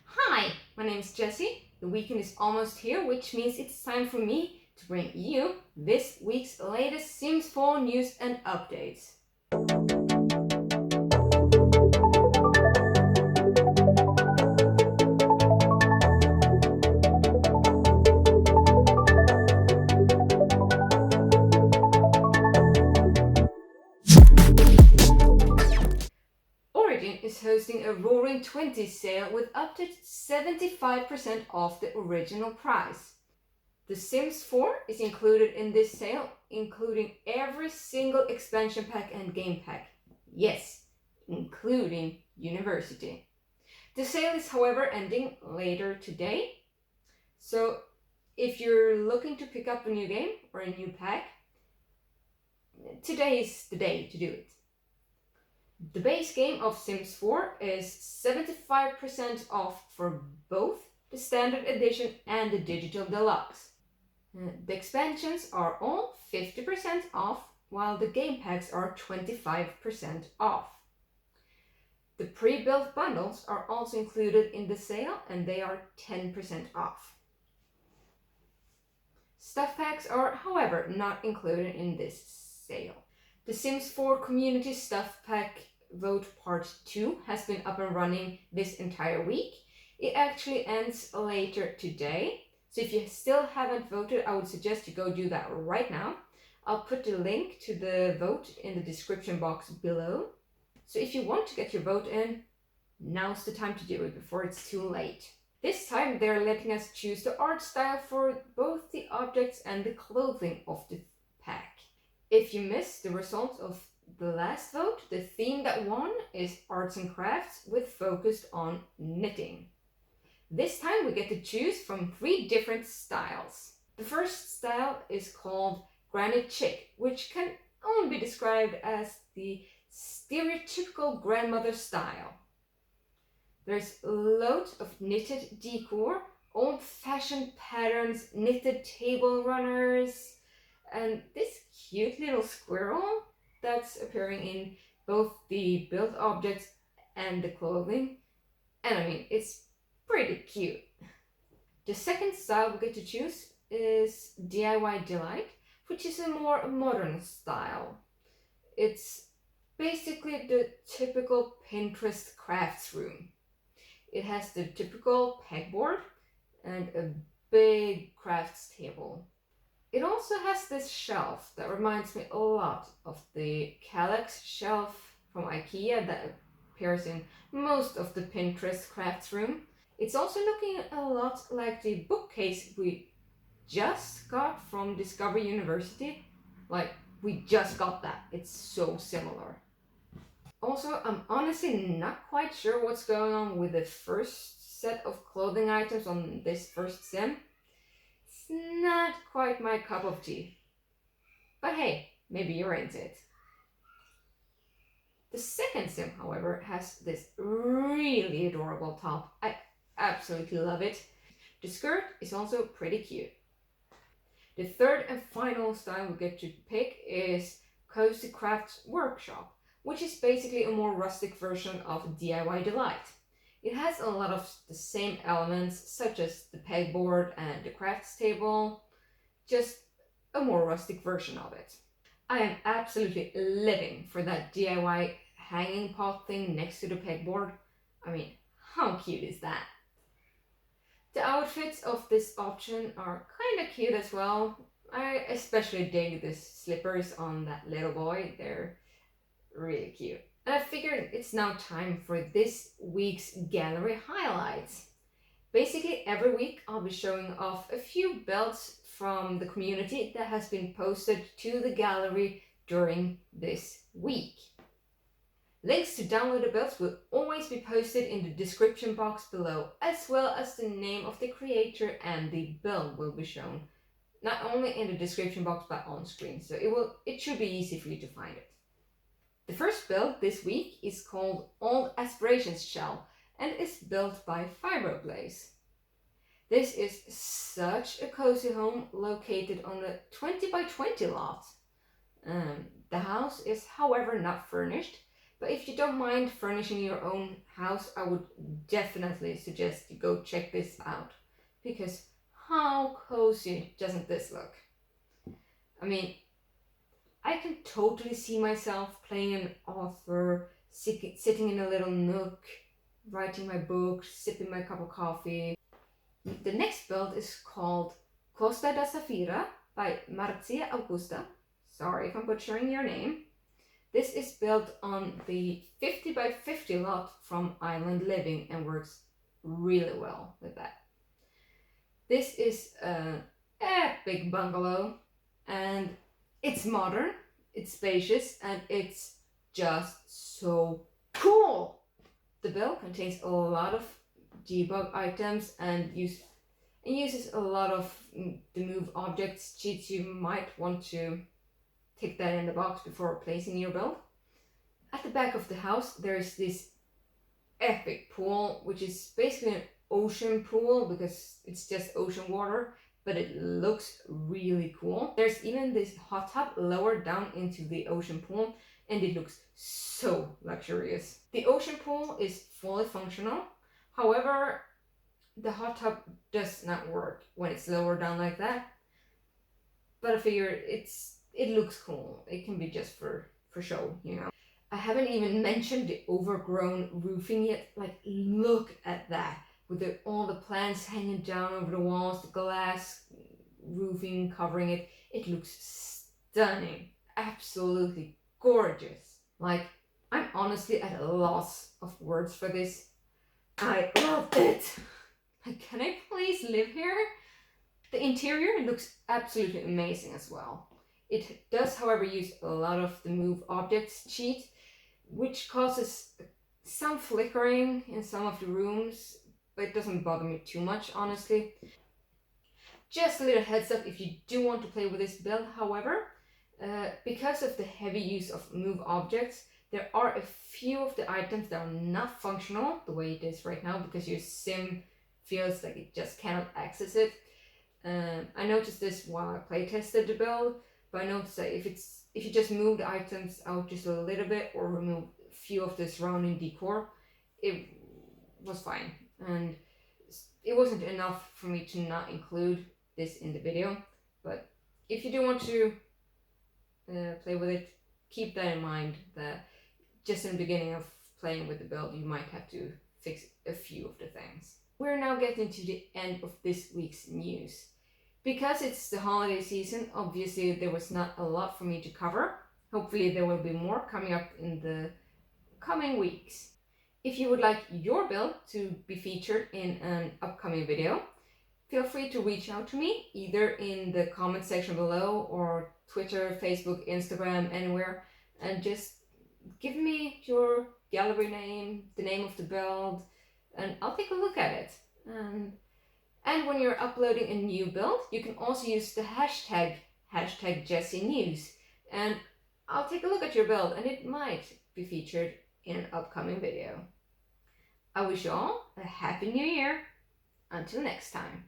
Hi, my name is Jessie. The weekend is almost here, which means it's time for me to bring you this week's latest Sims 4 news and updates. Origin is hosting a Roaring 20s sale with up to 75% off the original price. The Sims 4 is included in this sale, including every single expansion pack and game pack. Yes, including University. The sale is, however, ending later today. So if you're looking to pick up a new game or a new pack, today is the day to do it. The base game of Sims 4 is 75% off for both the standard edition and the digital deluxe. The expansions are all 50% off, while the game packs are 25% off. The pre-built bundles are also included in the sale and they are 10% off. Stuff packs are, however, not included in this sale. The Sims 4 Community Stuff Pack Vote Part 2 has been up and running this entire week. It actually ends later today. So if you still haven't voted, I would suggest you go do that right now. I'll put the link to the vote in the description box below. So if you want to get your vote in, now's the time to do it before it's too late. This time they're letting us choose the art style for both the objects and the clothing of the pack. If you missed the results of the last vote, the theme that won is arts and crafts with focus on knitting. This time we get to choose from 3 different styles. The first style is called Granny Chick, which can only be described as the stereotypical grandmother style. There's loads of knitted decor, old-fashioned patterns, knitted table runners, and this cute little squirrel that's appearing in both the built objects and the clothing. And I mean, it's pretty cute. The second style we get to choose is DIY Delight, which is a more modern style. It's basically the typical Pinterest crafts room. It has the typical pegboard and a big crafts table. It also has this shelf that reminds me a lot of the Kallax shelf from IKEA that appears in most of the Pinterest crafts room. It's also looking a lot like the bookcase we just got from Discovery University. Like, we just got that. It's so similar. Also, I'm honestly not quite sure what's going on with the first set of clothing items on this first sim. It's not quite my cup of tea. But hey, maybe you're into it. The second sim, however, has this really adorable top. I absolutely love it. The skirt is also pretty cute. The third and final style we get to pick is Costa Crafts Workshop, which is basically a more rustic version of DIY Delight. It has a lot of the same elements, such as the pegboard and the crafts table, just a more rustic version of it. I am absolutely living for that DIY hanging pot thing next to the pegboard. I mean, how cute is that? The outfits of this option are kinda cute as well. I especially dig the slippers on that little boy. They're really cute. And I figured it's now time for this week's gallery highlights. Basically, every week I'll be showing off a few builds from the community that has been posted to the gallery during this week. Links to download the builds will always be posted in the description box below, as well as the name of the creator and the build will be shown, not only in the description box but on screen, so it should be easy for you to find it. The first build this week is called Old Aspirations Shell and is built by Firo-blaze. This is such a cozy home located on a 20 by 20 lot. The house is, however, not furnished, But if you don't mind furnishing your own house, I would definitely suggest you go check this out. Because how cozy doesn't this look? I mean, I can totally see myself playing an author, sitting in a little nook, writing my book, sipping my cup of coffee. The next build is called Costa da Safira by MarciaAugusta. Sorry if I'm butchering your name. This is built on the 50 by 50 lot from Island Living and works really well with that. This is an epic bungalow, and it's modern, it's spacious, and it's just so cool. The build contains a lot of debug items and uses a lot of the move objects cheats you might want to take that in the box before placing your build. At the back of the house there is this epic pool, which is basically an ocean pool because it's just ocean water, but it looks really cool. There's even this hot tub lower down into the ocean pool, and it looks so luxurious. The ocean pool is fully functional. However, the hot tub does not work when it's lower down like that. But I figure it looks cool. It can be just for show, you know. I haven't even mentioned the overgrown roofing yet. Like, look at that. With all the plants hanging down over the walls, the glass roofing covering it. It looks stunning. Absolutely gorgeous. Like, I'm honestly at a loss of words for this. I loved it. Like, can I please live here? The interior looks absolutely amazing as well. It does, however, use a lot of the move objects cheat, which causes some flickering in some of the rooms, but it doesn't bother me too much, honestly. Just a little heads up if you do want to play with this build, however, because of the heavy use of move objects, there are a few of the items that are not functional the way it is right now because your sim feels like it just cannot access it. I noticed this while I playtested the build, but I noticed that if you just move the items out just a little bit or remove a few of the surrounding decor, it was fine. And it wasn't enough for me to not include this in the video. But if you do want to play with it, keep that in mind that just in the beginning of playing with the build, you might have to fix a few of the things. We're now getting to the end of this week's news. Because it's the holiday season, obviously there was not a lot for me to cover. Hopefully there will be more coming up in the coming weeks. If you would like your build to be featured in an upcoming video, feel free to reach out to me either in the comment section below or Twitter, Facebook, Instagram, anywhere, and just give me your gallery name, the name of the build, and I'll take a look at it. And when you're uploading a new build, you can also use the hashtag #JessieNews, and I'll take a look at your build and it might be featured in an upcoming video. I wish you all a happy new year. Until next time.